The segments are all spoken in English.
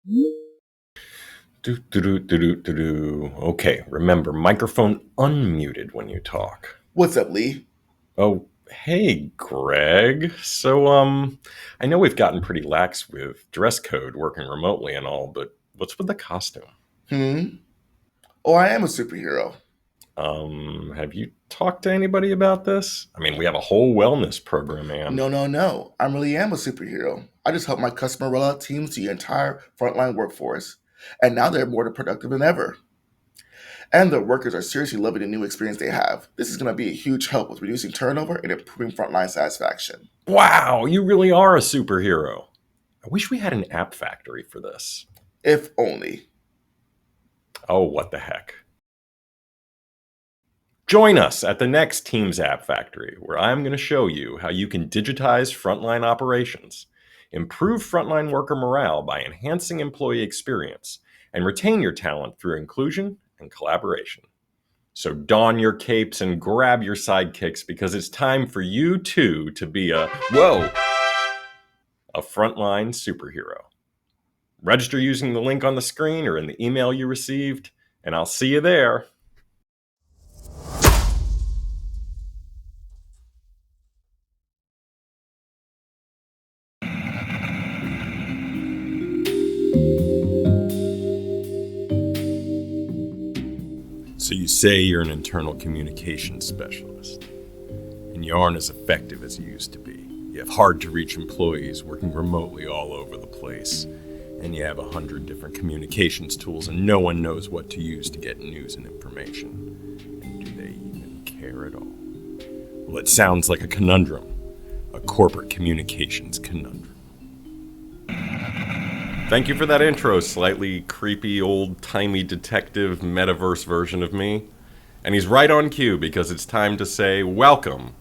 Do, do, do, do, do, do, do. Okay, remember, microphone unmuted when you talk. What's up, Lee? Oh, hey, Greg. I know we've gotten pretty lax with dress code working remotely and all, but what's with the costume? Hmm? Oh, I am a superhero. Have you talked to anybody about this? I mean, we have a whole wellness program, man. No. I really am a superhero. I just help my customer roll out teams to the entire frontline workforce. And now they're more productive than ever. And the workers are seriously loving the new experience they have. This is going to be a huge help with reducing turnover and improving frontline satisfaction. Wow, you really are a superhero. I wish we had an app factory for this. If only. Oh, what the heck. Join us at the next Teams App Factory, where I'm going to show you how you can digitize frontline operations, improve frontline worker morale by enhancing employee experience, and retain your talent through inclusion and collaboration. So don your capes and grab your sidekicks because it's time for you too to be a frontline superhero. Register using the link on the screen or in the email you received, and I'll see you there. So you say you're an internal communications specialist, and you aren't as effective as you used to be. You have hard-to-reach employees working remotely all over the place, and you have 100 different communications tools, and no one knows what to use to get news and information. And do they even care at all? Well, it sounds like a conundrum, a corporate communications conundrum. Thank you for that intro, slightly creepy, old-timey detective metaverse version of me. And he's right on cue because it's time to say welcome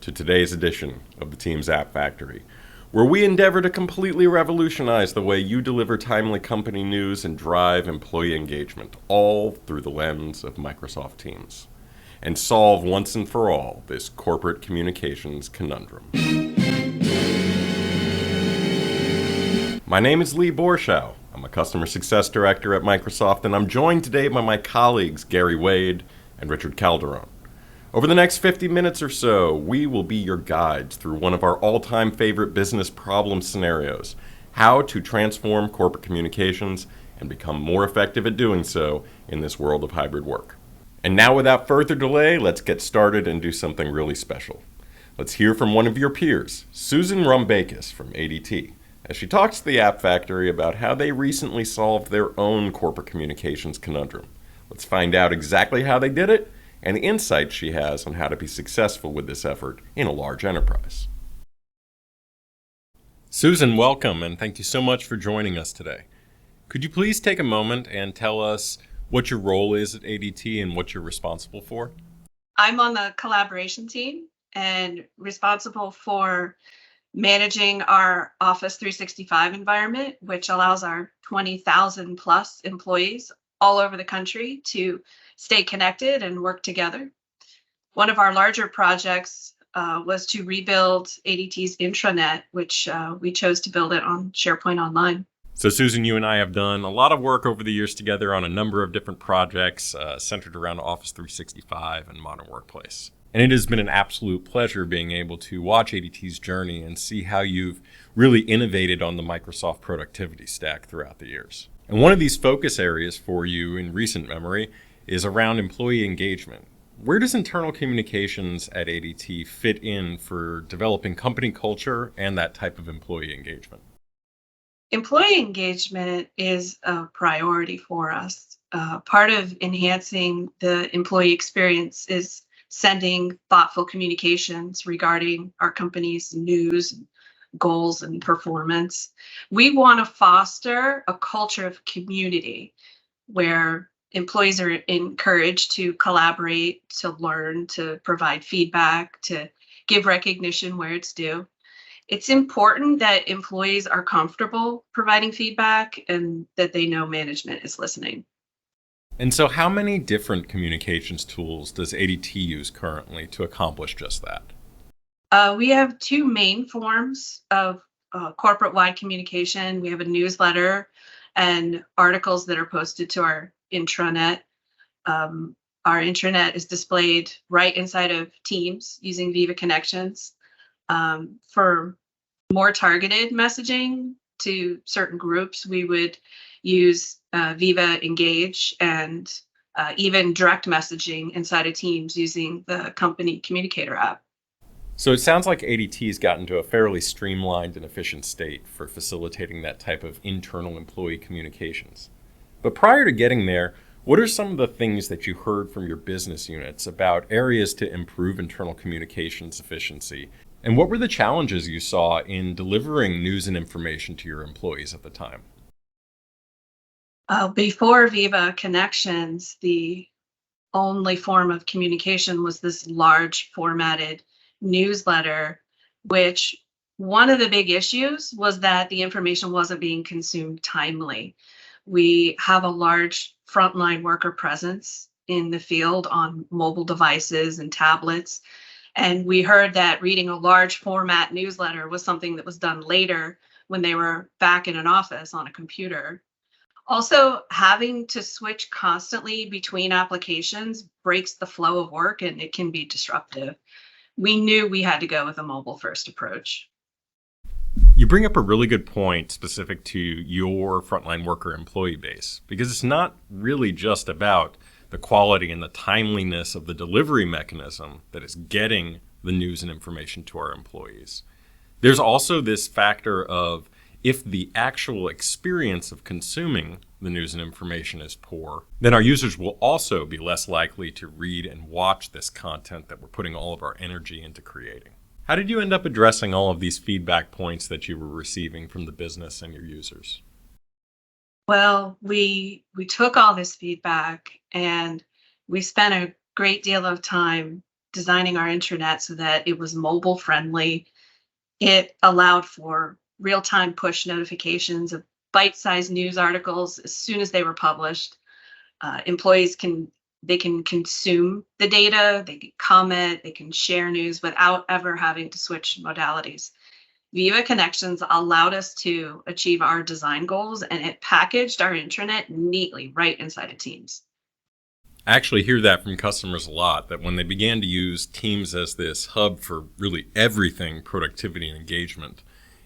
to today's edition of the Teams App Factory, where we endeavor to completely revolutionize the way you deliver timely company news and drive employee engagement, all through the lens of Microsoft Teams, and solve once and for all this corporate communications conundrum. My name is Lee Borschow. I'm a Customer Success Director at Microsoft, and I'm joined today by my colleagues Gary Wade and Richard Calderon. Over the next 50 minutes or so, we will be your guides through one of our all-time favorite business problem scenarios, how to transform corporate communications and become more effective at doing so in this world of hybrid work. And now, without further delay, let's get started and do something really special. Let's hear from one of your peers, Susan Rumbakis from ADT, as she talks to the App Factory about how they recently solved their own corporate communications conundrum. Let's find out exactly how they did it and the insights she has on how to be successful with this effort in a large enterprise. Susan, welcome, and thank you so much for joining us today. Could you please take a moment and tell us what your role is at ADT and what you're responsible for? I'm on the collaboration team and responsible for managing our Office 365 environment, which allows our 20,000 plus employees all over the country to stay connected and work together. One of our larger projects was to rebuild ADT's intranet, which we chose to build it on SharePoint Online. So Susan, you and I have done a lot of work over the years together on a number of different projects centered around Office 365 and Modern Workplace. And it has been an absolute pleasure being able to watch ADT's journey and see how you've really innovated on the Microsoft productivity stack throughout the years. And one of these focus areas for you in recent memory is around employee engagement. Where does internal communications at ADT fit in for developing company culture and that type of employee engagement? Employee engagement is a priority for us. Part of enhancing the employee experience is sending thoughtful communications regarding our company's news, goals, and performance. We want to foster a culture of community where employees are encouraged to collaborate, to learn, to provide feedback, to give recognition where it's due. It's important that employees are comfortable providing feedback and that they know management is listening. And so how many different communications tools does ADT use currently to accomplish just that? We have two main forms of corporate-wide communication. We have a newsletter and articles that are posted to our intranet. Our intranet is displayed right inside of Teams using Viva Connections. For more targeted messaging to certain groups, we would use Viva Engage and even direct messaging inside of Teams using the company communicator app. So it sounds like ADT's gotten to a fairly streamlined and efficient state for facilitating that type of internal employee communications. But prior to getting there, what are some of the things that you heard from your business units about areas to improve internal communications efficiency? And what were the challenges you saw in delivering news and information to your employees at the time? Before Viva Connections, the only form of communication was this large formatted newsletter, which one of the big issues was that the information wasn't being consumed timely. We have a large frontline worker presence in the field on mobile devices and tablets. And we heard that reading a large format newsletter was something that was done later when they were back in an office on a computer. Also, having to switch constantly between applications breaks the flow of work and it can be disruptive. We knew we had to go with a mobile first approach. You bring up a really good point specific to your frontline worker employee base, because it's not really just about the quality and the timeliness of the delivery mechanism that is getting the news and information to our employees. There's also this factor of if the actual experience of consuming the news and information is poor, then our users will also be less likely to read and watch this content that we're putting all of our energy into creating. How did you end up addressing all of these feedback points that you were receiving from the business and your users? Well, we took all this feedback and we spent a great deal of time designing our intranet so that it was mobile friendly. It allowed for real-time push notifications of bite-sized news articles as soon as they were published. Employees can consume the data, they can comment, they can share news without ever having to switch modalities. Viva Connections allowed us to achieve our design goals, and it packaged our intranet neatly right inside of Teams. I actually hear that from customers a lot, that when they began to use Teams as this hub for really everything productivity and engagement,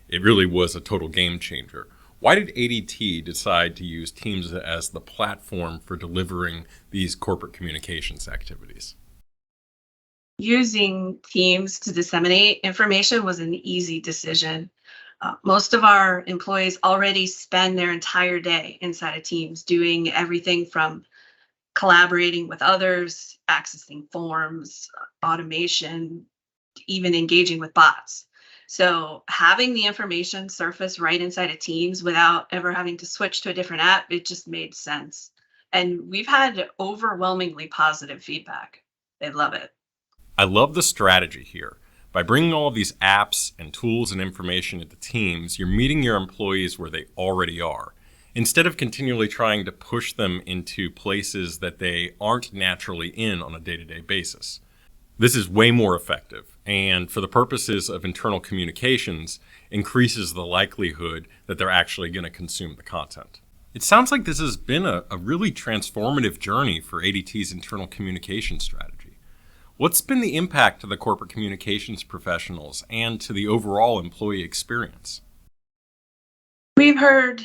it really was a total game changer. Why did ADT decide to use Teams as the platform for delivering these corporate communications activities? Using Teams to disseminate information was an easy decision. Most of our employees already spend their entire day inside of Teams doing everything from collaborating with others, accessing forms, automation, even engaging with bots. So having the information surface right inside of Teams without ever having to switch to a different app, it just made sense. And we've had overwhelmingly positive feedback. They love it. I love the strategy here. By bringing all of these apps and tools and information into Teams, you're meeting your employees where they already are, instead of continually trying to push them into places that they aren't naturally in on a day-to-day basis. This is way more effective, and for the purposes of internal communications, increases the likelihood that they're actually going to consume the content. It sounds like this has been a really transformative journey for ADT's internal communication strategy. What's been the impact to the corporate communications professionals and to the overall employee experience? We've heard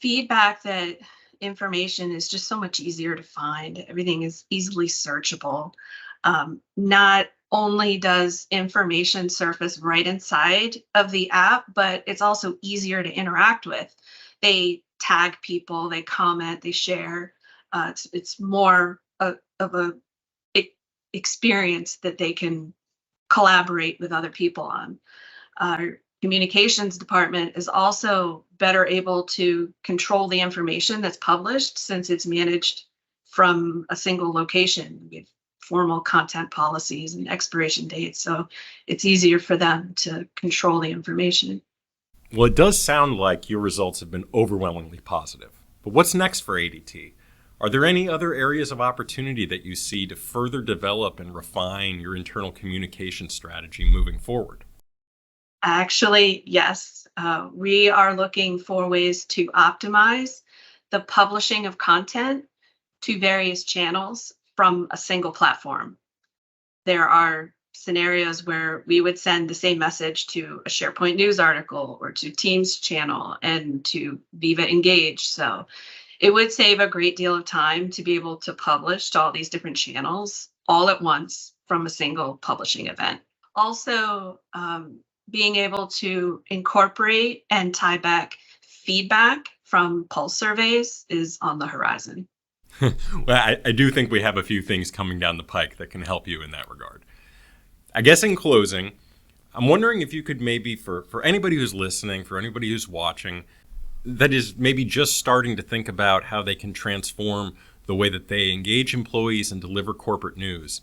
feedback that information is just so much easier to find. Everything is easily searchable. Not only does information surface right inside of the app, but it's also easier to interact with. They tag people, they comment, they share. It's more of a experience that they can collaborate with other people on. Our communications department is also better able to control the information that's published since it's managed from a single location. We have formal content policies and expiration dates, so it's easier for them to control the information. Well, it does sound like your results have been overwhelmingly positive. But what's next for ADT? Are there any other areas of opportunity that you see to further develop and refine your internal communication strategy moving forward? Actually, yes. We are looking for ways to optimize the publishing of content to various channels from a single platform. There are scenarios where we would send the same message to a SharePoint news article or to Teams channel and to Viva Engage. So it would save a great deal of time to be able to publish to all these different channels all at once from a single publishing event. Also, being able to incorporate and tie back feedback from pulse surveys is on the horizon. Well, I do think we have a few things coming down the pike that can help you in that regard. I guess in closing, I'm wondering if you could maybe, for anybody who's listening, for anybody who's watching, that is maybe just starting to think about how they can transform the way that they engage employees and deliver corporate news.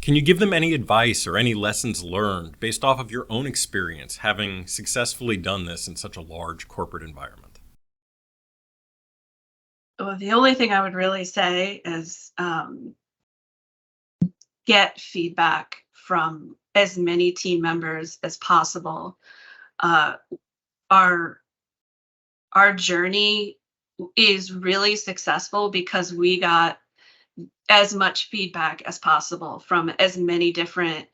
Can you give them any advice or any lessons learned based off of your own experience having successfully done this in such a large corporate environment? Well, the only thing I would really say is get feedback from as many team members as possible. Our journey is really successful because we got as much feedback as possible from as many different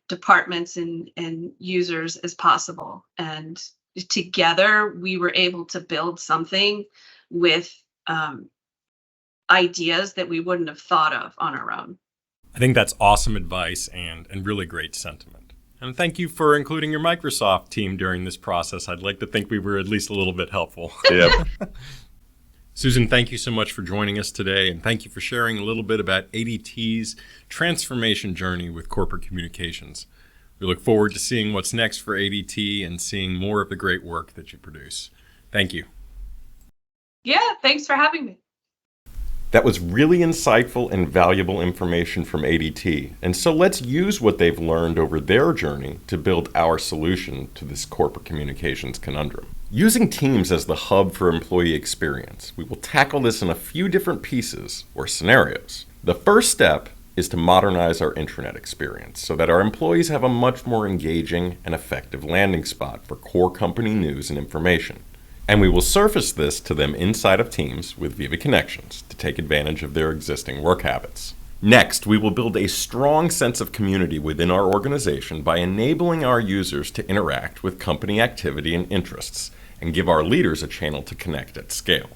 departments and users as possible. And together we were able to build something with ideas that we wouldn't have thought of on our own. I think that's awesome advice and really great sentiment. And thank you for including your Microsoft team during this process. I'd like to think we were at least a little bit helpful. Yeah. Susan, thank you so much for joining us today, and thank you for sharing a little bit about ADT's transformation journey with corporate communications. We look forward to seeing what's next for ADT and seeing more of the great work that you produce. Thank you. Yeah, thanks for having me. That was really insightful and valuable information from ADT, and so let's use what they've learned over their journey to build our solution to this corporate communications conundrum. Using Teams as the hub for employee experience, we will tackle this in a few different pieces or scenarios. The first step is to modernize our intranet experience so that our employees have a much more engaging and effective landing spot for core company news and information. And we will surface this to them inside of Teams with Viva Connections to take advantage of their existing work habits. Next, we will build a strong sense of community within our organization by enabling our users to interact with company activity and interests and give our leaders a channel to connect at scale.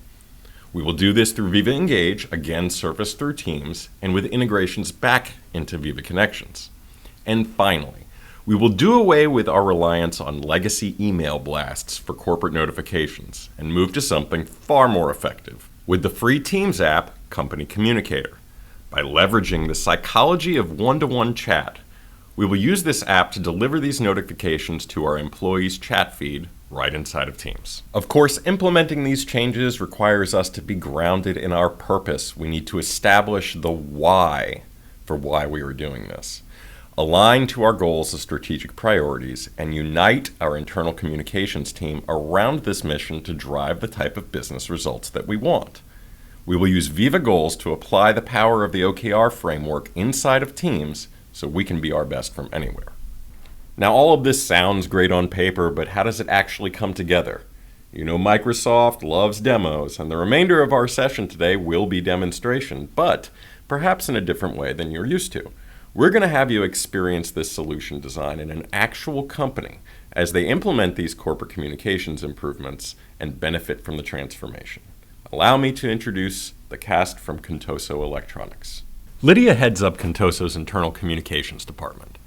We will do this through Viva Engage, again surfaced through Teams, and with integrations back into Viva Connections. And finally, we will do away with our reliance on legacy email blasts for corporate notifications and move to something far more effective with the free Teams app, Company Communicator. By leveraging the psychology of one-to-one chat, we will use this app to deliver these notifications to our employees' chat feed right inside of Teams. Of course, implementing these changes requires us to be grounded in our purpose. We need to establish the why for why we are doing this, align to our goals as strategic priorities, and unite our internal communications team around this mission to drive the type of business results that we want. We will use Viva Goals to apply the power of the OKR framework inside of Teams so we can be our best from anywhere. Now, all of this sounds great on paper, but how does it actually come together? You know, Microsoft loves demos, and the remainder of our session today will be demonstration, but perhaps in a different way than you're used to. We're going to have you experience this solution design in an actual company as they implement these corporate communications improvements and benefit from the transformation. Allow me to introduce the cast from Contoso Electronics. Lydia heads up Contoso's internal communications department,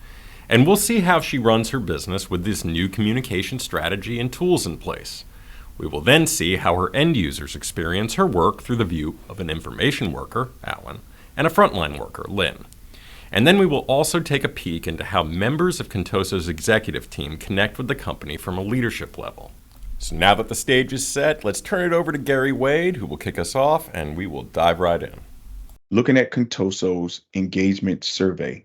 and we'll see how she runs her business with this new communication strategy and tools in place. We will then see how her end users experience her work through the view of an information worker, Alan, and a frontline worker, Lynn. And then we will also take a peek into how members of Contoso's executive team connect with the company from a leadership level. So now that the stage is set, let's turn it over to Gary Wade, who will kick us off, and we will dive right in. Looking at Contoso's engagement survey,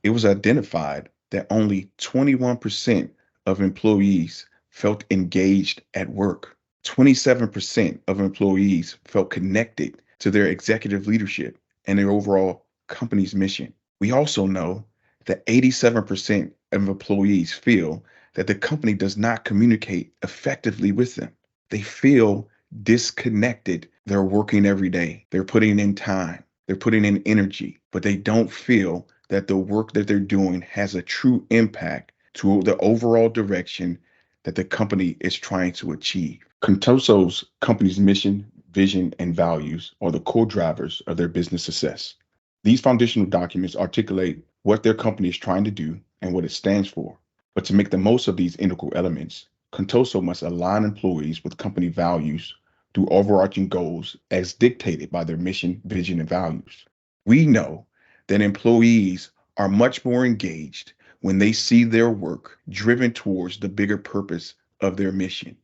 it was identified that only 21% of employees felt engaged at work. 27% of employees felt connected to their executive leadership and their overall company's mission. We also know that 87% of employees feel that the company does not communicate effectively with them. They feel disconnected. They're working every day. They're putting in time. They're putting in energy, but they don't feel that the work that they're doing has a true impact to the overall direction that the company is trying to achieve. Contoso's company's mission, vision, and values are the core drivers of their business success. These foundational documents articulate what their company is trying to do and what it stands for. But to make the most of these integral elements, Contoso must align employees with company values through overarching goals as dictated by their mission, vision, and values. We know that employees are much more engaged when they see their work driven towards the bigger purpose of their mission,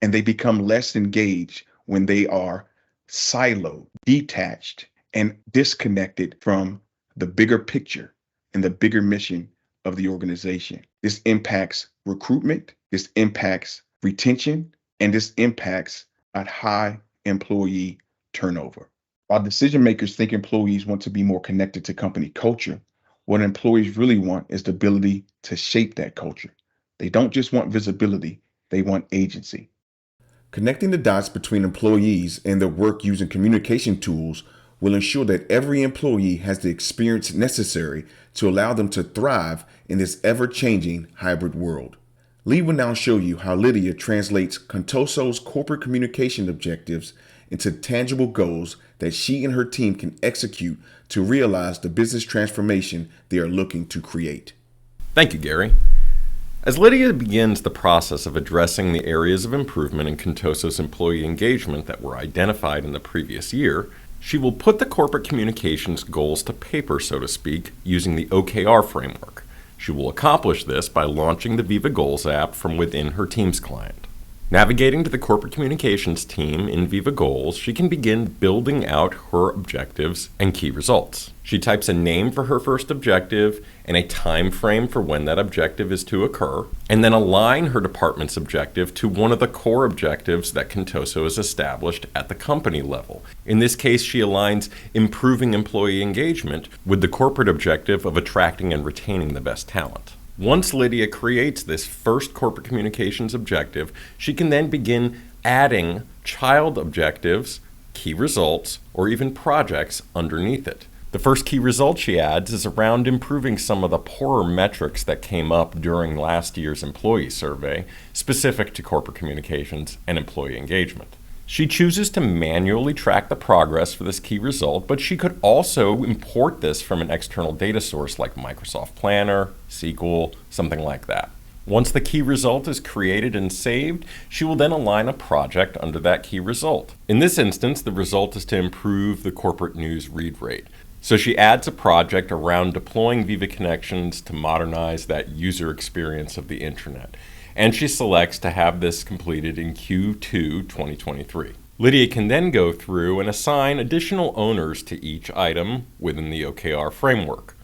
and they become less engaged when they are siloed, detached, and disconnected from the bigger picture and the bigger mission of the organization. This impacts recruitment, this impacts retention, and this impacts a high employee turnover. While decision makers think employees want to be more connected to company culture, what employees really want is the ability to shape that culture. They don't just want visibility, they want agency. Connecting the dots between employees and their work using communication tools will ensure that every employee has the experience necessary to allow them to thrive in this ever-changing hybrid world. Lee will now show you how Lydia translates Contoso's corporate communication objectives into tangible goals that she and her team can execute to realize the business transformation they are looking to create. Thank you, Gary. As Lydia begins the process of addressing the areas of improvement in Contoso's employee engagement that were identified in the previous year, she will put the corporate communications goals to paper, so to speak, using the OKR framework. She will accomplish this by launching the Viva Goals app from within her Teams client. Navigating to the corporate communications team in Viva Goals, she can begin building out her objectives and key results. She types a name for her first objective and a time frame for when that objective is to occur, and then align her department's objective to one of the core objectives that Contoso has established at the company level. In this case, she aligns improving employee engagement with the corporate objective of attracting and retaining the best talent. Once Lydia creates this first corporate communications objective, she can then begin adding child objectives, key results, or even projects underneath it. The first key result she adds is around improving some of the poorer metrics that came up during last year's employee survey, specific to corporate communications and employee engagement. She chooses to manually track the progress for this key result, but she could also import this from an external data source like Microsoft Planner, SQL, something like that. Once the key result is created and saved, she will then align a project under that key result. In this instance, the result is to improve the corporate news read rate. So she adds a project around deploying Viva Connections to modernize that user experience of the intranet, and she selects to have this completed in Q2 2023. Lydia can then go through and assign additional owners to each item within the OKR framework.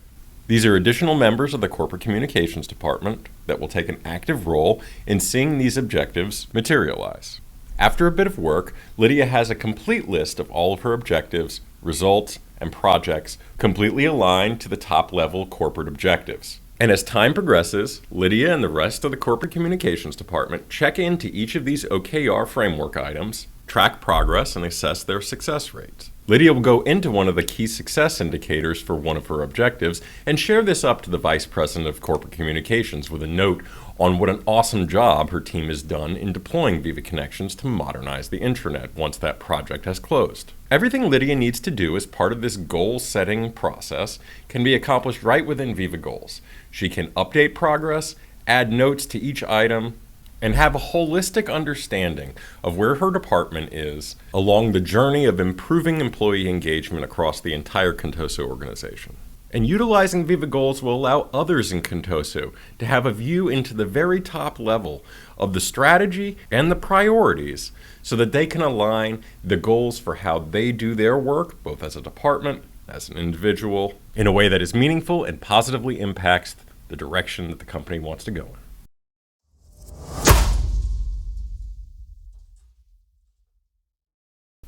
These are additional members of the corporate communications department that will take an active role in seeing these objectives materialize. After a bit of work, Lydia has a complete list of all of her objectives, results, and projects completely aligned to the top-level corporate objectives. And as time progresses, Lydia and the rest of the corporate communications department check into each of these OKR framework items, track progress, and assess their success rates. Lydia will go into one of the key success indicators for one of her objectives and share this up to the Vice President of Corporate Communications with a note on what an awesome job her team has done in deploying Viva Connections to modernize the intranet once that project has closed. Everything Lydia needs to do as part of this goal-setting process can be accomplished right within Viva Goals. She can update progress, add notes to each item, and have a holistic understanding of where her department is along the journey of improving employee engagement across the entire Contoso organization. And utilizing Viva Goals will allow others in Contoso to have a view into the very top level of the strategy and the priorities so that they can align the goals for how they do their work, both as a department, as an individual, in a way that is meaningful and positively impacts the direction that the company wants to go in.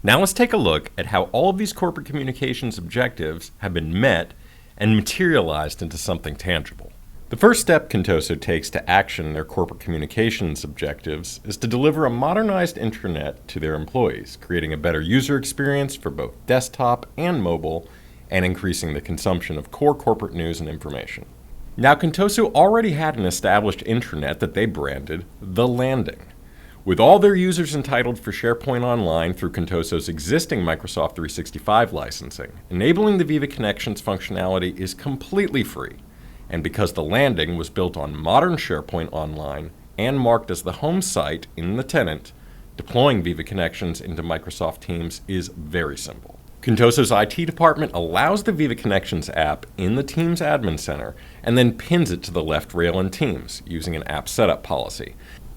Now let's take a look at how all of these corporate communications objectives have been met and materialized into something tangible. The first step Contoso takes to action their corporate communications objectives is to deliver a modernized intranet to their employees, creating a better user experience for both desktop and mobile, and increasing the consumption of core corporate news and information. Now, Contoso already had an established intranet that they branded The Landing. With all their users entitled for SharePoint Online through Contoso's existing Microsoft 365 licensing, enabling the Viva Connections functionality is completely free. And because The Landing was built on modern SharePoint Online and marked as the home site in the tenant, deploying Viva Connections into Microsoft Teams is very simple. Contoso's IT department allows the Viva Connections app in the Teams Admin Center and then pins it to the left rail in Teams using an app setup policy.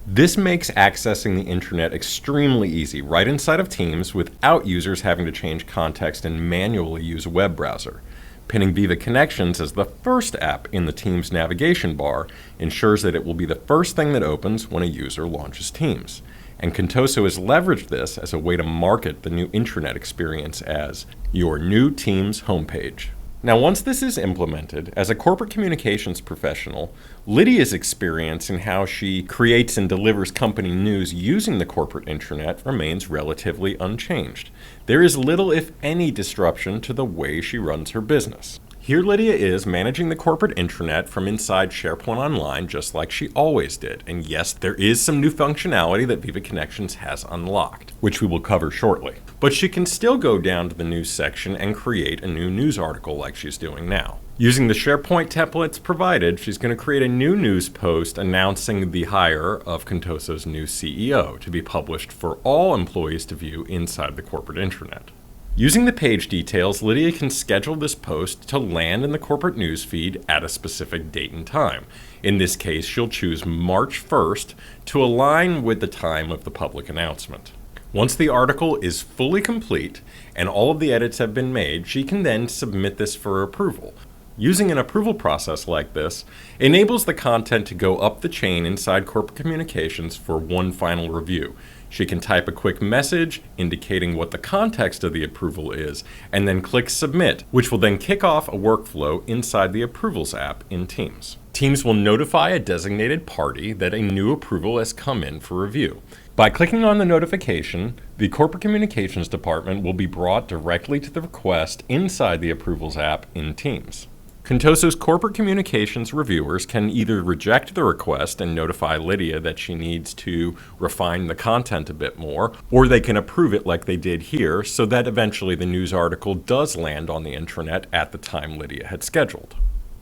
This makes accessing the intranet extremely easy right inside of Teams without users having to change context and manually use a web browser. Pinning Viva Connections as the first app in the Teams navigation bar ensures that it will be the first thing that opens when a user launches Teams. And Contoso has leveraged this as a way to market the new intranet experience as your new Teams homepage. Now, once this is implemented, as a corporate communications professional, Lydia's experience in how she creates and delivers company news using the corporate intranet remains relatively unchanged. There is little, if any, disruption to the way she runs her business. Here Lydia is managing the corporate intranet from inside SharePoint Online just like she always did. And yes, there is some new functionality that Viva Connections has unlocked, which we will cover shortly. But she can still go down to the news section and create a new news article like she's doing now. Using the SharePoint templates provided, she's going to create a new news post announcing the hire of Contoso's new CEO to be published for all employees to view inside the corporate intranet. Using the page details, Lydia can schedule this post to land in the corporate news feed at a specific date and time. In this case, she'll choose March 1st to align with the time of the public announcement. Once the article is fully complete and all of the edits have been made, she can then submit this for approval. Using an approval process like this enables the content to go up the chain inside corporate communications for one final review. She can type a quick message indicating what the context of the approval is, and then click Submit, which will then kick off a workflow inside the Approvals app in Teams. Teams will notify a designated party that a new approval has come in for review. By clicking on the notification, the Corporate Communications Department will be brought directly to the request inside the Approvals app in Teams. Contoso's corporate communications reviewers can either reject the request and notify Lydia that she needs to refine the content a bit more, or they can approve it like they did here so that eventually the news article does land on the intranet at the time Lydia had scheduled.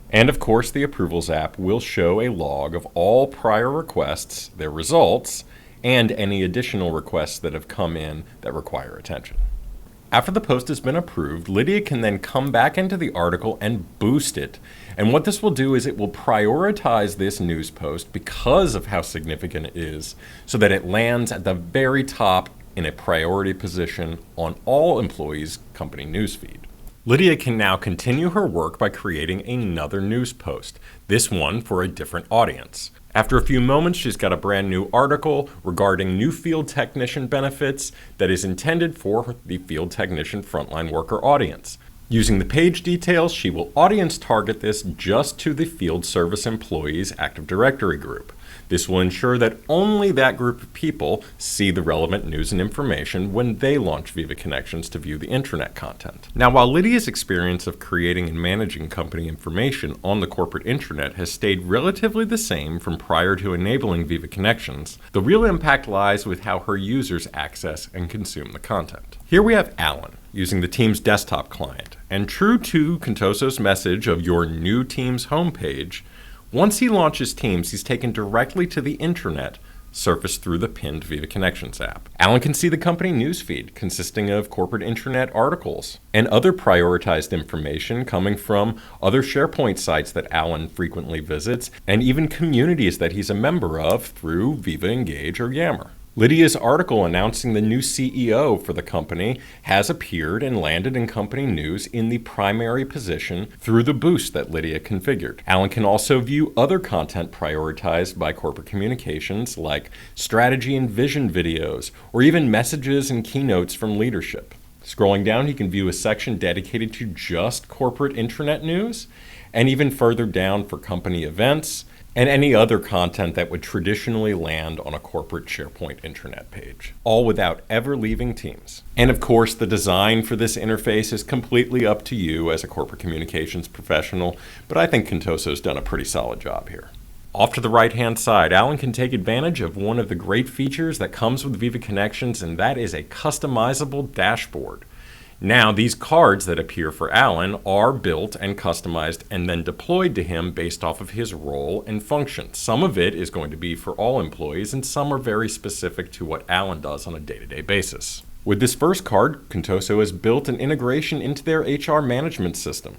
And of course, the Approvals app will show a log of all prior requests, their results, and any additional requests that have come in that require attention. After the post has been approved, Lydia can then come back into the article and boost it. And what this will do is it will prioritize this news post because of how significant it is, so that it lands at the very top in a priority position on all employees' company newsfeed. Lydia can now continue her work by creating another news post, this one for a different audience. After a few moments, she's got a brand new article regarding new field technician benefits that is intended for the field technician frontline worker audience. Using the page details, she will audience target this just to the field service employees Active Directory group. This will ensure that only that group of people see the relevant news and information when they launch Viva Connections to view the intranet content. Now, while Lydia's experience of creating and managing company information on the corporate intranet has stayed relatively the same from prior to enabling Viva Connections, the real impact lies with how her users access and consume the content. Here we have Alan using the Teams desktop client, and true to Contoso's message of your new Teams homepage, once he launches Teams, he's taken directly to the intranet, surfaced through the pinned Viva Connections app. Alan can see the company newsfeed consisting of corporate intranet articles and other prioritized information coming from other SharePoint sites that Alan frequently visits, and even communities that he's a member of through Viva Engage or Yammer. Lydia's article announcing the new CEO for the company has appeared and landed in company news in the primary position through the boost that Lydia configured. Alan can also view other content prioritized by corporate communications like strategy and vision videos, or even messages and keynotes from leadership. Scrolling down, he can view a section dedicated to just corporate intranet news, and even further down for company events and any other content that would traditionally land on a corporate SharePoint intranet page, all without ever leaving Teams. And of course, the design for this interface is completely up to you as a corporate communications professional, but I think Contoso's done a pretty solid job here. Off to the right-hand side, Alan can take advantage of one of the great features that comes with Viva Connections, and that is a customizable dashboard. Now, these cards that appear for Alan are built and customized and then deployed to him based off of his role and function. Some of it is going to be for all employees, and some are very specific to what Alan does on a day-to-day basis. With this first card, Contoso has built an integration into their HR management system,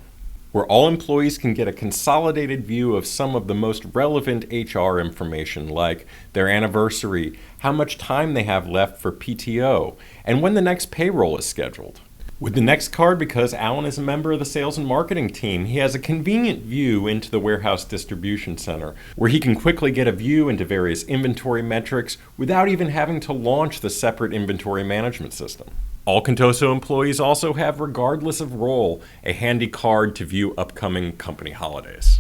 where all employees can get a consolidated view of some of the most relevant HR information, like their anniversary, how much time they have left for PTO, and when the next payroll is scheduled. With the next card, because Alan is a member of the sales and marketing team, he has a convenient view into the warehouse distribution center, where he can quickly get a view into various inventory metrics without even having to launch the separate inventory management system. All Contoso employees also have, regardless of role, a handy card to view upcoming company holidays,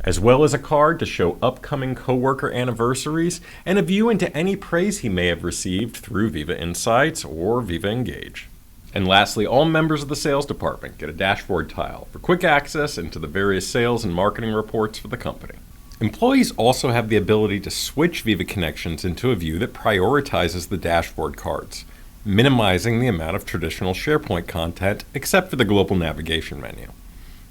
as well as a card to show upcoming coworker anniversaries and a view into any praise he may have received through Viva Insights or Viva Engage. And lastly, all members of the sales department get a dashboard tile for quick access into the various sales and marketing reports for the company. Employees also have the ability to switch Viva Connections into a view that prioritizes the dashboard cards, minimizing the amount of traditional SharePoint content except for the global navigation menu.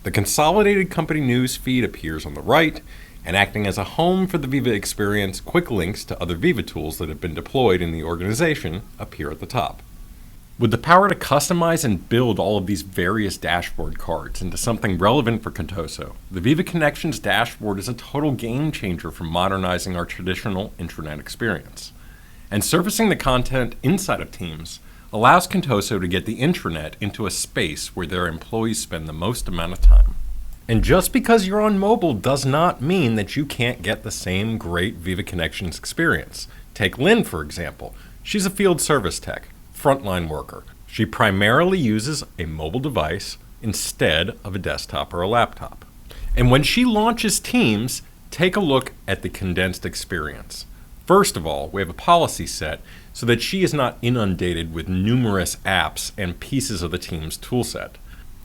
The consolidated company news feed appears on the right, and acting as a home for the Viva experience, quick links to other Viva tools that have been deployed in the organization appear at the top. With the power to customize and build all of these various dashboard cards into something relevant for Contoso, the Viva Connections dashboard is a total game changer for modernizing our traditional intranet experience. And surfacing the content inside of Teams allows Contoso to get the intranet into a space where their employees spend the most amount of time. And just because you're on mobile does not mean that you can't get the same great Viva Connections experience. Take Lynn, for example. She's a field service tech, frontline worker. She primarily uses a mobile device instead of a desktop or a laptop. And when she launches Teams, take a look at the condensed experience. First of all, we have a policy set so that she is not inundated with numerous apps and pieces of the Teams toolset.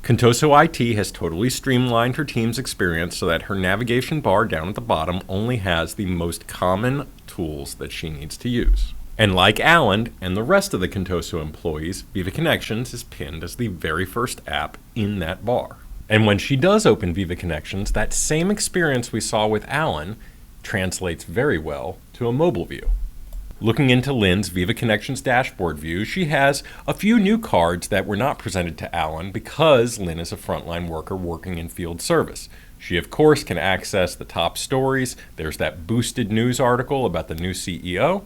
Contoso IT has totally streamlined her Teams experience so that her navigation bar down at the bottom only has the most common tools that she needs to use. And like Alan and the rest of the Contoso employees, Viva Connections is pinned as the very first app in that bar. And when she does open Viva Connections, that same experience we saw with Alan translates very well to a mobile view. Looking into Lynn's Viva Connections dashboard view, she has a few new cards that were not presented to Alan because Lynn is a frontline worker working in field service. She, of course, can access the top stories. There's that boosted news article about the new CEO.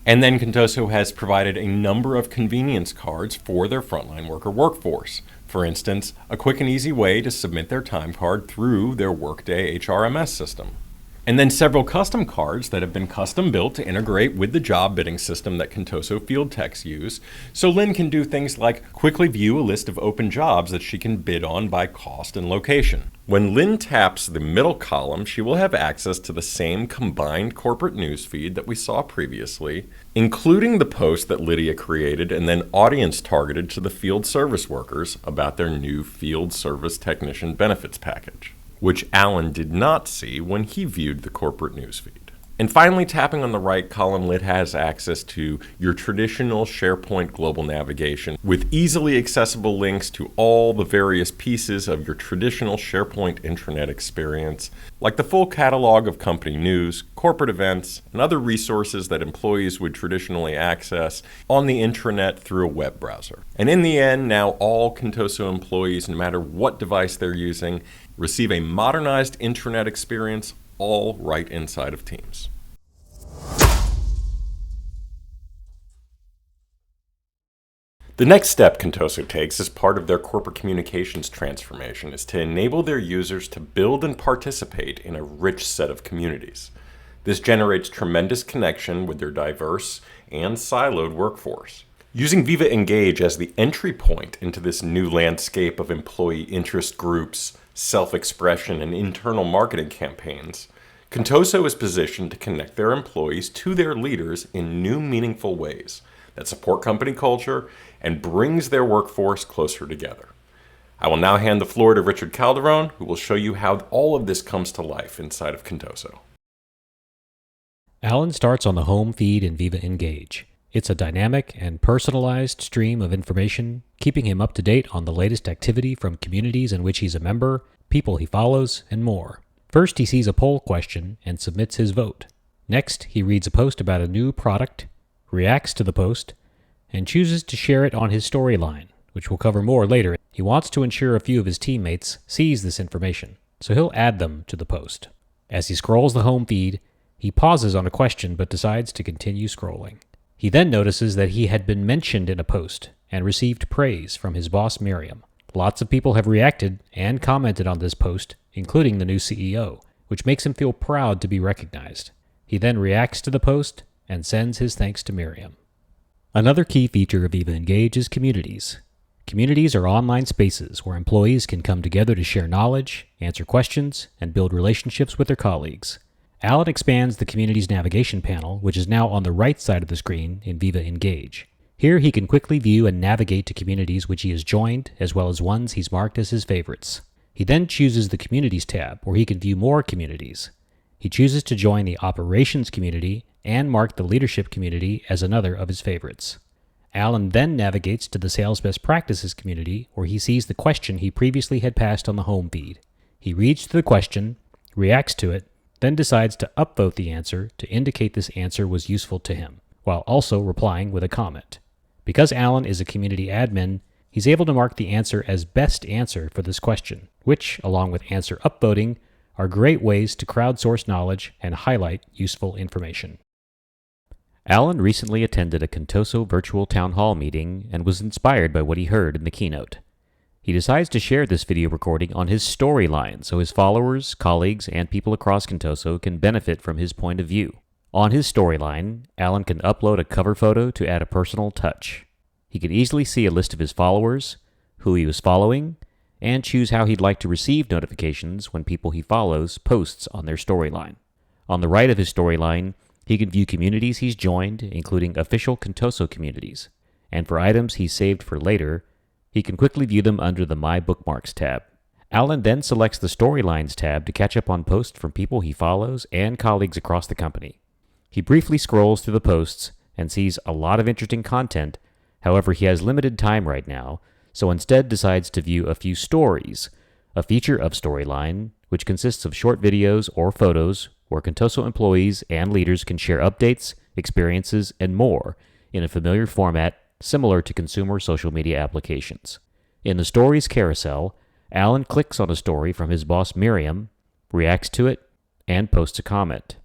And then Contoso has provided a number of convenience cards for their frontline worker workforce. For instance, a quick and easy way to submit their time card through their Workday HRMS system. And then several custom cards that have been custom built to integrate with the job bidding system that Contoso field techs use, so Lynn can do things like quickly view a list of open jobs that she can bid on by cost and location. When Lynn taps the middle column, she will have access to the same combined corporate news feed that we saw previously, including the post that Lydia created and then audience targeted to the field service workers about their new field service technician benefits package, which Alan did not see when he viewed the corporate newsfeed. And finally, tapping on the right column, Lynn has access to your traditional SharePoint global navigation with easily accessible links to all the various pieces of your traditional SharePoint intranet experience, like the full catalog of company news, corporate events, and other resources that employees would traditionally access on the intranet through a web browser. And in the end, now all Contoso employees, no matter what device they're using, receive a modernized intranet experience all right inside of Teams. The next step Contoso takes as part of their corporate communications transformation is to enable their users to build and participate in a rich set of communities. This generates tremendous connection with their diverse and siloed workforce. Using Viva Engage as the entry point into this new landscape of employee interest groups, self-expression, and internal marketing campaigns, Contoso is positioned to connect their employees to their leaders in new, meaningful ways that support company culture and brings their workforce closer together. I will now hand the floor to Richard Calderon, who will show you how all of this comes to life inside of Contoso. Alan starts on the home feed in Viva Engage. It's a dynamic and personalized stream of information, keeping him up to date on the latest activity from communities in which he's a member, people he follows, and more. First, he sees a poll question and submits his vote. Next, he reads a post about a new product, reacts to the post, and chooses to share it on his storyline, which we'll cover more later. He wants to ensure a few of his teammates sees this information, so he'll add them to the post. As he scrolls the home feed, he pauses on a question but decides to continue scrolling. He then notices that he had been mentioned in a post and received praise from his boss Miriam. Lots of people have reacted and commented on this post, including the new CEO, which makes him feel proud to be recognized. He then reacts to the post and sends his thanks to Miriam. Another key feature of Viva Engage is communities. Communities are online spaces where employees can come together to share knowledge, answer questions, and build relationships with their colleagues. Alan expands the community's navigation panel, which is now on the right side of the screen in Viva Engage. Here he can quickly view and navigate to communities which he has joined, as well as ones he's marked as his favorites. He then chooses the Communities tab, where he can view more communities. He chooses to join the Operations community and mark the Leadership community as another of his favorites. Alan then navigates to the Sales Best Practices community, where he sees the question he previously had passed on the home feed. He reads to the question, reacts to it, then decides to upvote the answer to indicate this answer was useful to him, while also replying with a comment. Because Alan is a community admin, he's able to mark the answer as best answer for this question, which, along with answer upvoting, are great ways to crowdsource knowledge and highlight useful information. Alan recently attended a Contoso virtual town hall meeting and was inspired by what he heard in the keynote. He decides to share this video recording on his storyline so his followers, colleagues, and people across Contoso can benefit from his point of view. On his storyline, Alan can upload a cover photo to add a personal touch. He can easily see a list of his followers, who he was following, and choose how he'd like to receive notifications when people he follows posts on their storyline. On the right of his storyline, he can view communities he's joined, including official Contoso communities, and for items he's saved for later, he can quickly view them under the My Bookmarks tab. Alan then selects the Storylines tab to catch up on posts from people he follows and colleagues across the company. He briefly scrolls through the posts and sees a lot of interesting content. However, he has limited time right now, so instead decides to view a few stories, a feature of Storyline, which consists of short videos or photos where Contoso employees and leaders can share updates, experiences, and more in a familiar format similar to consumer social media applications. In the Stories carousel, Alan clicks on a story from his boss Miriam, reacts to it, and posts a comment.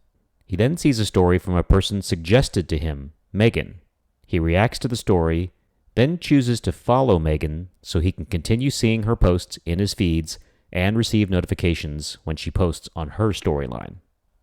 He then sees a story from a person suggested to him, Megan. He reacts to the story, then chooses to follow Megan so he can continue seeing her posts in his feeds and receive notifications when she posts on her storyline.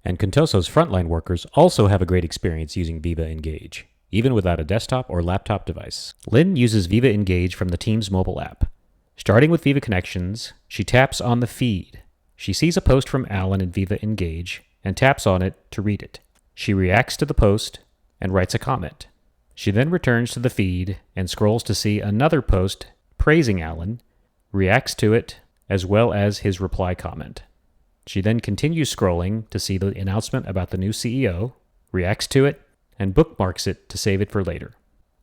And Contoso's frontline workers also have a great experience using Viva Engage, even without a desktop or laptop device. Lynn uses Viva Engage from the team's mobile app. Starting with Viva Connections, she taps on the feed. She sees a post from Alan in Viva Engage and taps on it to read it. She reacts to the post and writes a comment. She then returns to the feed and scrolls to see another post praising Alan, reacts to it, as well as his reply comment. She then continues scrolling to see the announcement about the new CEO, reacts to it, and bookmarks it to save it for later.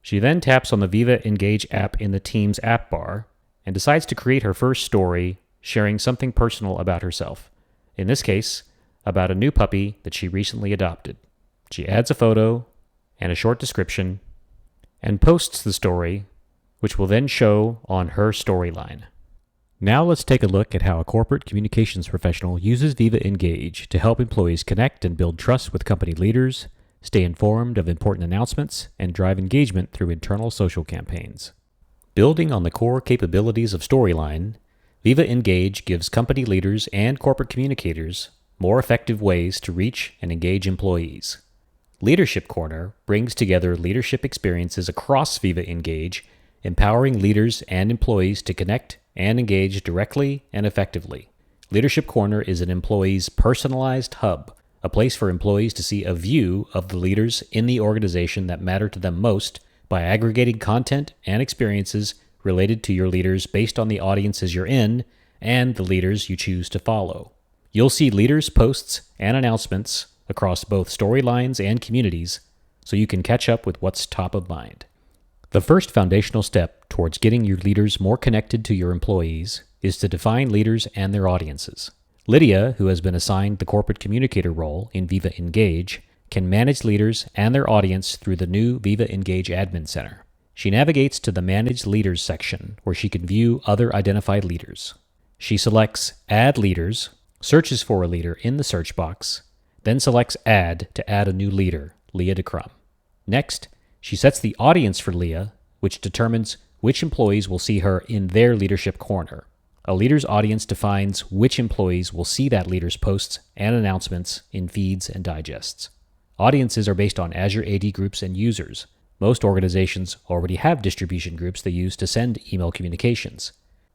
She then taps on the Viva Engage app in the team's app bar and decides to create her first story, sharing something personal about herself. In this case, about a new puppy that she recently adopted. She adds a photo and a short description and posts the story, which will then show on her storyline. Now let's take a look at how a corporate communications professional uses Viva Engage to help employees connect and build trust with company leaders, stay informed of important announcements, and drive engagement through internal social campaigns. Building on the core capabilities of Storyline, Viva Engage gives company leaders and corporate communicators more effective ways to reach and engage employees. Leadership Corner brings together leadership experiences across Viva Engage, empowering leaders and employees to connect and engage directly and effectively. Leadership Corner is an employee's personalized hub, a place for employees to see a view of the leaders in the organization that matter to them most by aggregating content and experiences related to your leaders based on the audiences you're in and the leaders you choose to follow. You'll see leaders' posts and announcements across both storylines and communities, so you can catch up with what's top of mind. The first foundational step towards getting your leaders more connected to your employees is to define leaders and their audiences. Lydia, who has been assigned the corporate communicator role in Viva Engage, can manage leaders and their audience through the new Viva Engage Admin Center. She navigates to the Manage Leaders section, where she can view other identified leaders. She selects Add Leaders, searches for a leader in the search box, then selects Add to add a new leader, Leah DeCrum. Next, she sets the audience for Leah, which determines which employees will see her in their leadership corner. A leader's audience defines which employees will see that leader's posts and announcements in feeds and digests. Audiences are based on Azure AD groups and users. Most organizations already have distribution groups they use to send email communications.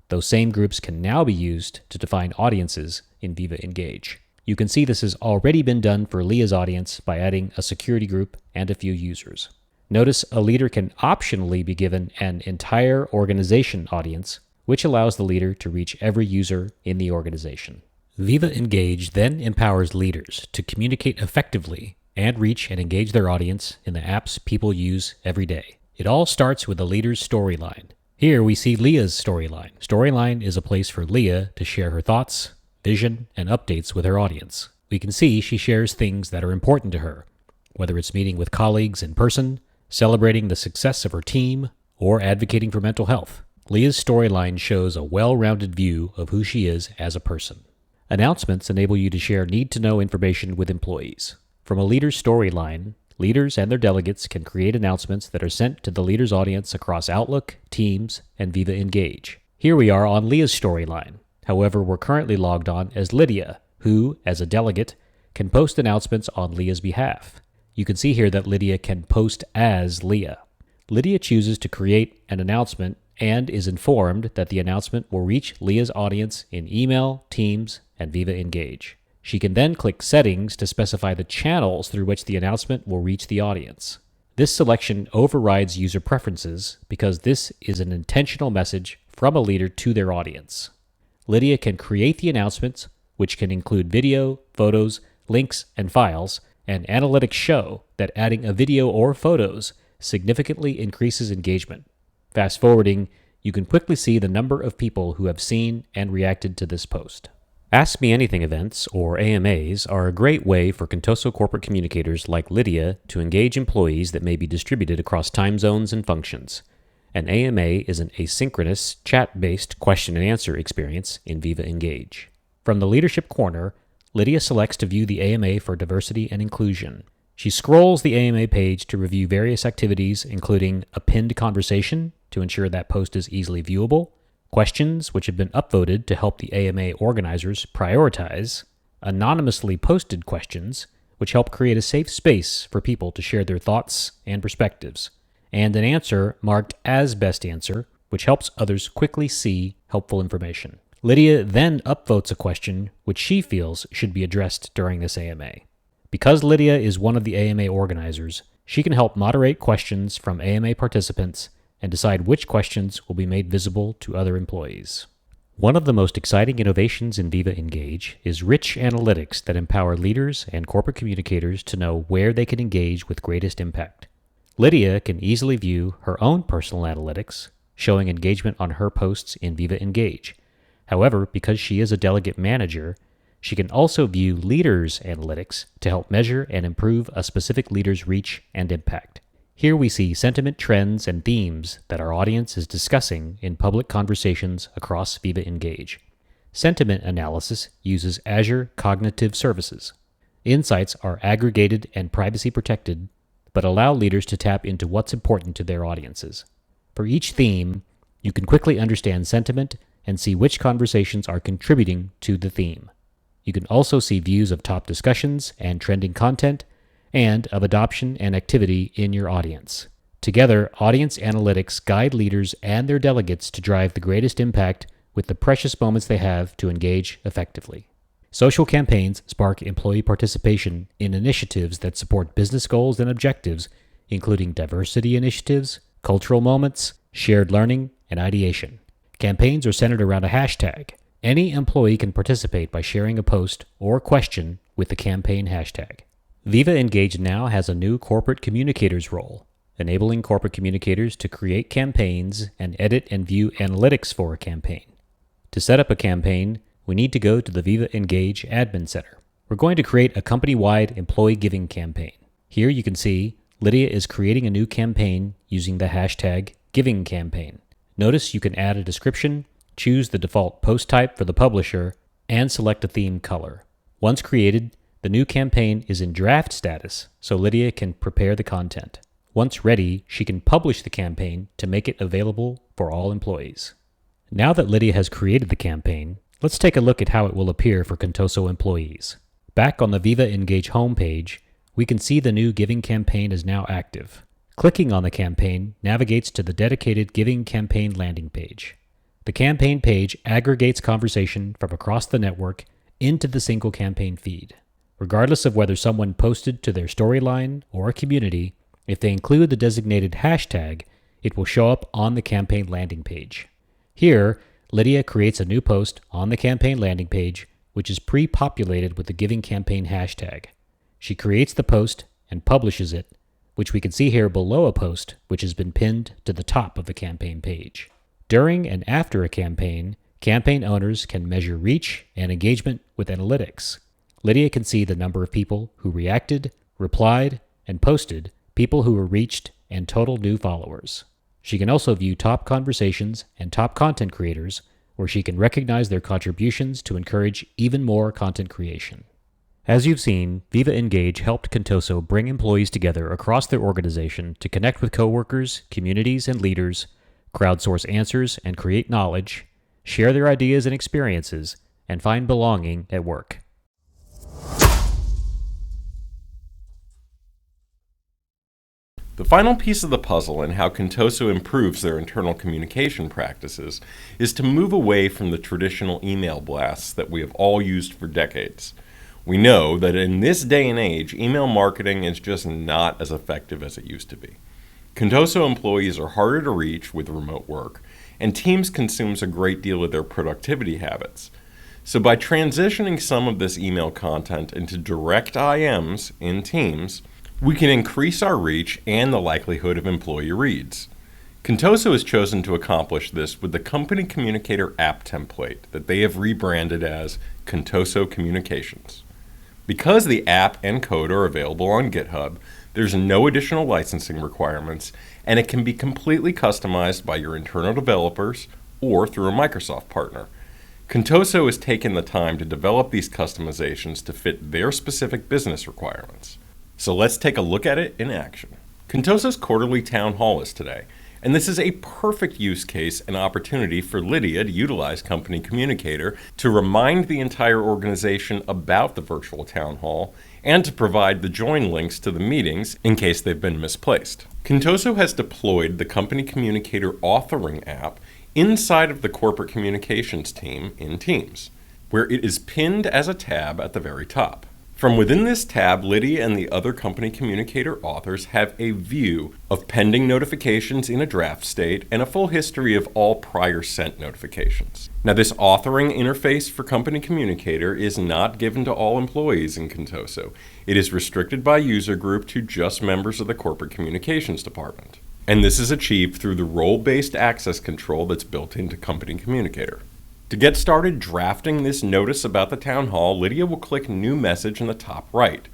Those same groups can now be used to define audiences in Viva Engage. You can see this has already been done for Leah's audience by adding a security group and a few users. Notice a leader can optionally be given an entire organization audience, which allows the leader to reach every user in the organization. Viva Engage then empowers leaders to communicate effectively and reach and engage their audience in the apps people use every day. It all starts with a leader's storyline. Here we see Leah's storyline. Storyline is a place for Leah to share her thoughts, vision, and updates with her audience. We can see she shares things that are important to her, whether it's meeting with colleagues in person, celebrating the success of her team, or advocating for mental health. Leah's storyline shows a well-rounded view of who she is as a person. Announcements enable you to share need-to-know information with employees. From a leader's storyline, leaders and their delegates can create announcements that are sent to the leader's audience across Outlook, Teams, and Viva Engage. Here we are on Leah's storyline. However, we're currently logged on as Lydia, who, as a delegate, can post announcements on Leah's behalf. You can see here that Lydia can post as Leah. Lydia chooses to create an announcement and is informed that the announcement will reach Leah's audience in email, Teams, and Viva Engage. She can then click Settings to specify the channels through which the announcement will reach the audience. This selection overrides user preferences because this is an intentional message from a leader to their audience. Lydia can create the announcements, which can include video, photos, links, and files, and analytics show that adding a video or photos significantly increases engagement. Fast forwarding, you can quickly see the number of people who have seen and reacted to this post. Ask Me Anything events, or AMAs, are a great way for Contoso corporate communicators like Lydia to engage employees that may be distributed across time zones and functions. An AMA is an asynchronous, chat-based question and answer experience in Viva Engage. From the Leadership Corner, Lydia selects to view the AMA for diversity and inclusion. She scrolls the AMA page to review various activities, including a pinned conversation to ensure that post is easily viewable, questions which have been upvoted to help the AMA organizers prioritize, anonymously posted questions which help create a safe space for people to share their thoughts and perspectives, and an answer marked as best answer, which helps others quickly see helpful information. Lydia then upvotes a question which she feels should be addressed during this AMA. Because Lydia is one of the AMA organizers, she can help moderate questions from AMA participants and decide which questions will be made visible to other employees. One of the most exciting innovations in Viva Engage is rich analytics that empower leaders and corporate communicators to know where they can engage with greatest impact. Lydia can easily view her own personal analytics, showing engagement on her posts in Viva Engage. However, because she is a delegate manager, she can also view leaders' analytics to help measure and improve a specific leader's reach and impact. Here we see sentiment trends and themes that our audience is discussing in public conversations across Viva Engage. Sentiment analysis uses Azure Cognitive Services. Insights are aggregated and privacy protected, but allow leaders to tap into what's important to their audiences. For each theme, you can quickly understand sentiment and see which conversations are contributing to the theme. You can also see views of top discussions and trending content, and of adoption and activity in your audience. Together, audience analytics guide leaders and their delegates to drive the greatest impact with the precious moments they have to engage effectively. Social campaigns spark employee participation in initiatives that support business goals and objectives, including diversity initiatives, cultural moments, shared learning, and ideation. Campaigns are centered around a hashtag. Any employee can participate by sharing a post or question with the campaign hashtag. Viva Engage now has a new corporate communicators role, enabling corporate communicators to create campaigns and edit and view analytics for a campaign. To set up a campaign, we need to go to the Viva Engage Admin Center. We're going to create a company-wide employee giving campaign. Here you can see Lydia is creating a new campaign using the hashtag #GivingCampaign. Notice you can add a description, choose the default post type for the publisher, and select a theme color. Once created, the new campaign is in draft status, so Lydia can prepare the content. Once ready, she can publish the campaign to make it available for all employees. Now that Lydia has created the campaign, let's take a look at how it will appear for Contoso employees. Back on the Viva Engage homepage, we can see the new giving campaign is now active. Clicking on the campaign navigates to the dedicated Giving Campaign landing page. The campaign page aggregates conversation from across the network into the single campaign feed. Regardless of whether someone posted to their storyline or a community, if they include the designated hashtag, it will show up on the campaign landing page. Here, Lydia creates a new post on the campaign landing page, which is pre-populated with the Giving Campaign hashtag. She creates the post and publishes it, which we can see here below a post which has been pinned to the top of the campaign page. During and after a campaign owners can measure reach and engagement with analytics. Lydia can see the number of people who reacted, replied, and posted, people who were reached, and total new followers. She can also view top conversations and top content creators, where she can recognize their contributions to encourage even more content creation. As you've seen, Viva Engage helped Contoso bring employees together across their organization to connect with coworkers, communities, and leaders, crowdsource answers and create knowledge, share their ideas and experiences, and find belonging at work. The final piece of the puzzle in how Contoso improves their internal communication practices is to move away from the traditional email blasts that we have all used for decades. We know that in this day and age, email marketing is just not as effective as it used to be. Contoso employees are harder to reach with remote work, and Teams consumes a great deal of their productivity habits. So by transitioning some of this email content into direct IMs in Teams, we can increase our reach and the likelihood of employee reads. Contoso has chosen to accomplish this with the Company Communicator app template that they have rebranded as Contoso Communications. Because the app and code are available on GitHub, there's no additional licensing requirements, and it can be completely customized by your internal developers or through a Microsoft partner. Contoso has taken the time to develop these customizations to fit their specific business requirements. So let's take a look at it in action. Contoso's quarterly town hall is today, and this is a perfect use case and opportunity for Lydia to utilize Company Communicator to remind the entire organization about the virtual town hall and to provide the join links to the meetings in case they've been misplaced. Contoso has deployed the Company Communicator authoring app inside of the corporate communications team in Teams, where it is pinned as a tab at the very top. From within this tab, Lydia and the other Company Communicator authors have a view of pending notifications in a draft state and a full history of all prior sent notifications. Now, this authoring interface for Company Communicator is not given to all employees in Contoso. It is restricted by user group to just members of the Corporate Communications Department. And this is achieved through the role-based access control that's built into Company Communicator. To get started drafting this notice about the town hall, Lydia will click New Message in the top right.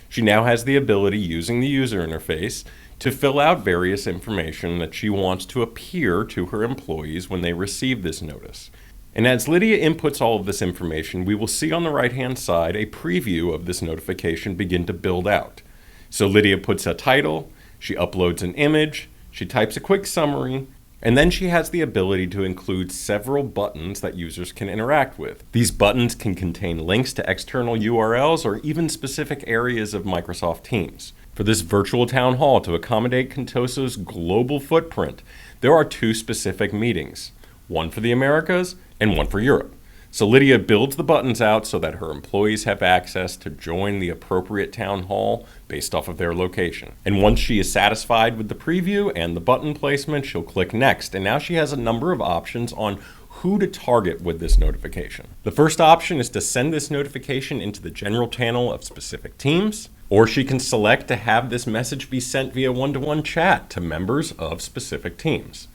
She now has the ability, using the user interface, to fill out various information that she wants to appear to her employees when they receive this notice. And as Lydia inputs all of this information, we will see on the right-hand side a preview of this notification begin to build out. So Lydia puts a title, she uploads an image, she types a quick summary, and then she has the ability to include several buttons that users can interact with. These buttons can contain links to external URLs or even specific areas of Microsoft Teams. For this virtual town hall to accommodate Contoso's global footprint, there are two specific meetings, one for the Americas and one for Europe. So Lydia builds the buttons out so that her employees have access to join the appropriate town hall based off of their location. And once she is satisfied with the preview and the button placement, she'll click Next. And now she has a number of options on who to target with this notification. The first option is to send this notification into the general channel of specific teams, or she can select to have this message be sent via one-to-one chat to members of specific teams.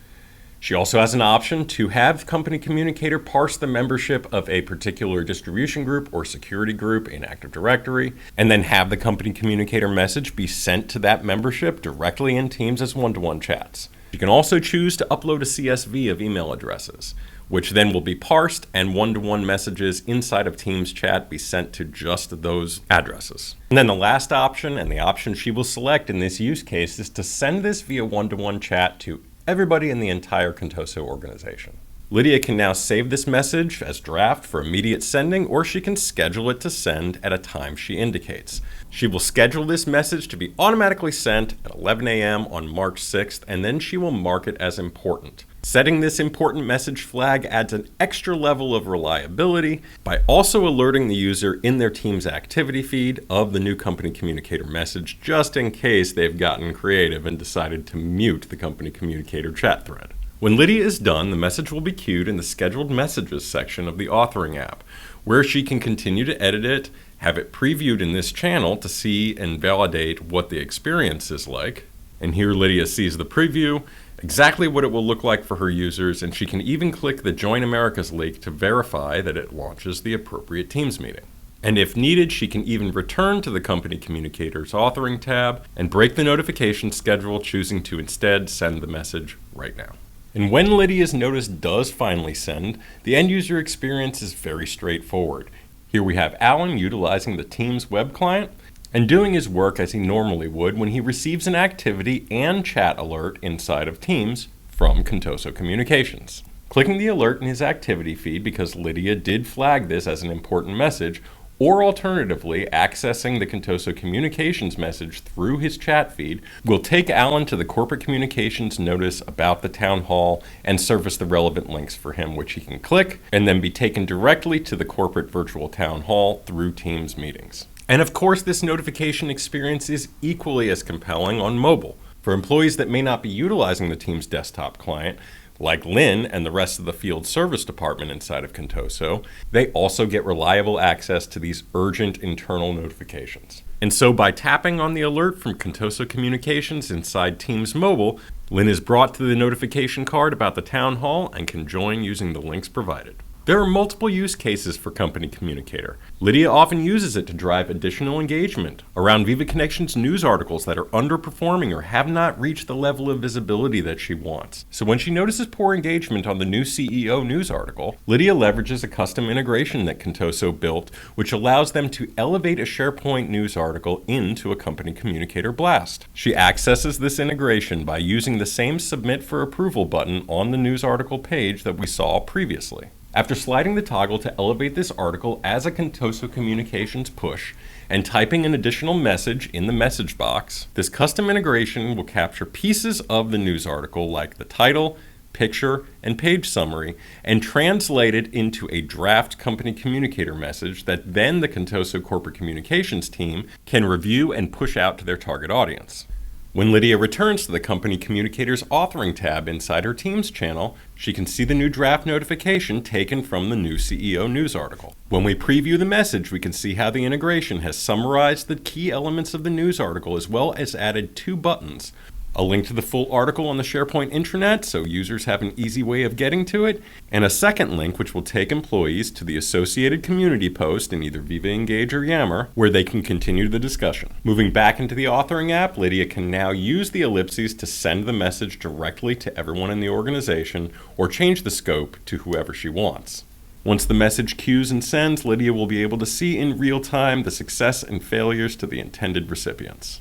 She also has an option to have Company Communicator parse the membership of a particular distribution group or security group in Active Directory, and then have the Company Communicator message be sent to that membership directly in Teams as one-to-one chats. You can also choose to upload a CSV of email addresses, which then will be parsed and one-to-one messages inside of Teams chat be sent to just those addresses. And then the last option, and the option she will select in this use case, is to send this via one-to-one chat to everybody in the entire Contoso organization. Lydia can now save this message as draft for immediate sending, or she can schedule it to send at a time she indicates. She will schedule this message to be automatically sent at 11 a.m. on March 6th, and then she will mark it as important. Setting this important message flag adds an extra level of reliability by also alerting the user in their team's activity feed of the new Company Communicator message, just in case they've gotten creative and decided to mute the Company Communicator chat thread. When Lydia is done, the message will be queued in the Scheduled Messages section of the authoring app, where she can continue to edit it, have it previewed in this channel to see and validate what the experience is like. And here Lydia sees the preview, exactly what it will look like for her users, and she can even click the Join Americas link to verify that it launches the appropriate Teams meeting. And if needed, she can even return to the Company Communicator's authoring tab and break the notification schedule, choosing to instead send the message right now. And when Lydia's notice does finally send, the end user experience is very straightforward. Here we have Alan utilizing the Teams web client and doing his work as he normally would when he receives an activity and chat alert inside of Teams from Contoso Communications. Clicking the alert in his activity feed because Lydia did flag this as an important message, or alternatively accessing the Contoso Communications message through his chat feed, will take Alan to the corporate communications notice about the town hall and surface the relevant links for him, which he can click and then be taken directly to the corporate virtual town hall through Teams meetings. And of course, this notification experience is equally as compelling on mobile. For employees that may not be utilizing the Teams desktop client, like Lynn and the rest of the field service department inside of Contoso, they also get reliable access to these urgent internal notifications. And so by tapping on the alert from Contoso Communications inside Teams Mobile, Lynn is brought to the notification card about the town hall and can join using the links provided. There are multiple use cases for Company Communicator. Lydia often uses it to drive additional engagement around Viva Connections news articles that are underperforming or have not reached the level of visibility that she wants. So when she notices poor engagement on the new CEO news article, Lydia leverages a custom integration that Contoso built, which allows them to elevate a SharePoint news article into a Company Communicator blast. She accesses this integration by using the same Submit for Approval button on the news article page that we saw previously. After sliding the toggle to elevate this article as a Contoso Communications push and typing an additional message in the message box, this custom integration will capture pieces of the news article like the title, picture, and page summary and translate it into a draft Company Communicator message that then the Contoso Corporate Communications team can review and push out to their target audience. When Lydia returns to the Company Communicator's authoring tab inside her Teams channel, she can see the new draft notification taken from the new CEO news article. When we preview the message, we can see how the integration has summarized the key elements of the news article as well as added 2 buttons. A link to the full article on the SharePoint intranet so users have an easy way of getting to it, and a second link which will take employees to the associated community post in either Viva Engage or Yammer, where they can continue the discussion. Moving back into the authoring app, Lydia can now use the ellipses to send the message directly to everyone in the organization or change the scope to whoever she wants. Once the message queues and sends, Lydia will be able to see in real time the success and failures to the intended recipients.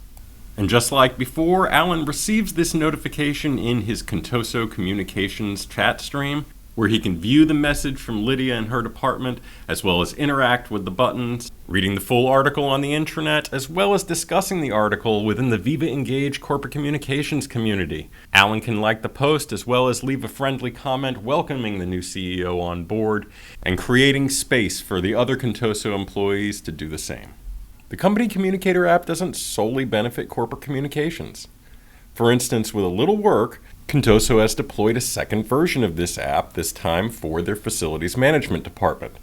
And just like before, Alan receives this notification in his Contoso Communications chat stream. where he can view the message from Lydia and her department, as well as interact with the buttons, reading the full article on the intranet, as well as discussing the article within the Viva Engage corporate communications community. Alan can like the post, as well as leave a friendly comment welcoming the new CEO on board, and creating space for the other Contoso employees to do the same. The Company Communicator app doesn't solely benefit corporate communications. For instance, with a little work, Contoso has deployed a second version of this app, this time for their facilities management department.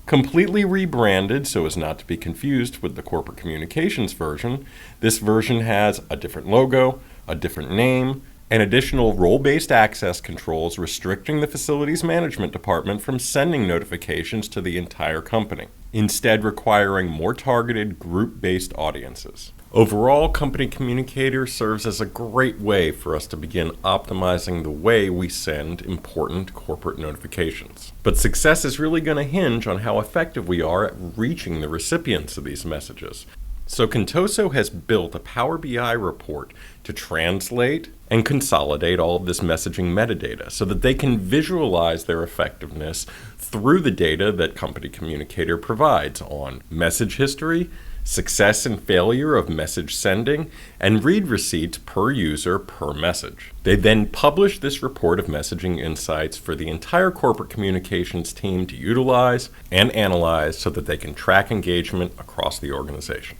Completely rebranded so as not to be confused with the corporate communications version, this version has a different logo, a different name, and additional role-based access controls restricting the facilities management department from sending notifications to the entire company, instead requiring more targeted group-based audiences. Overall, Company Communicator serves as a great way for us to begin optimizing the way we send important corporate notifications. But success is really going to hinge on how effective we are at reaching the recipients of these messages. So Contoso has built a Power BI report to translate and consolidate all of this messaging metadata so that they can visualize their effectiveness through the data that Company Communicator provides on message history, success and failure of message sending, and read receipts per user per message. They then publish this report of messaging insights for the entire corporate communications team to utilize and analyze so that they can track engagement across the organization.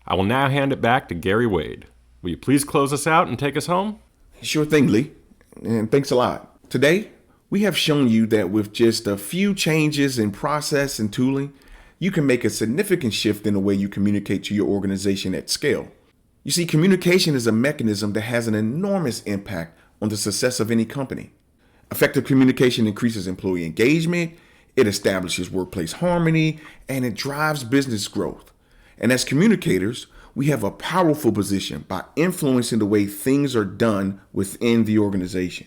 I will now hand it back to Gary Wade. Will you please close us out and take us home? Sure thing, Lee. And thanks a lot. Today, we have shown you that with just a few changes in process and tooling, you can make a significant shift in the way you communicate to your organization at scale. You see, communication is a mechanism that has an enormous impact on the success of any company. Effective communication increases employee engagement, it establishes workplace harmony, and it drives business growth. And as communicators, we have a powerful position by influencing the way things are done within the organization.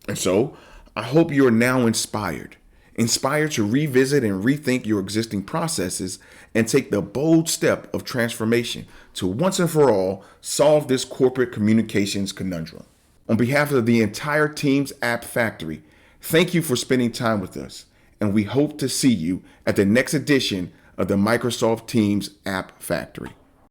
And so, I hope you are now inspired to revisit and rethink your existing processes and take the bold step of transformation to once and for all solve this corporate communications conundrum. On behalf of the entire Teams App Factory, thank you for spending time with us, and we hope to see you at the next edition of the Microsoft Teams App Factory.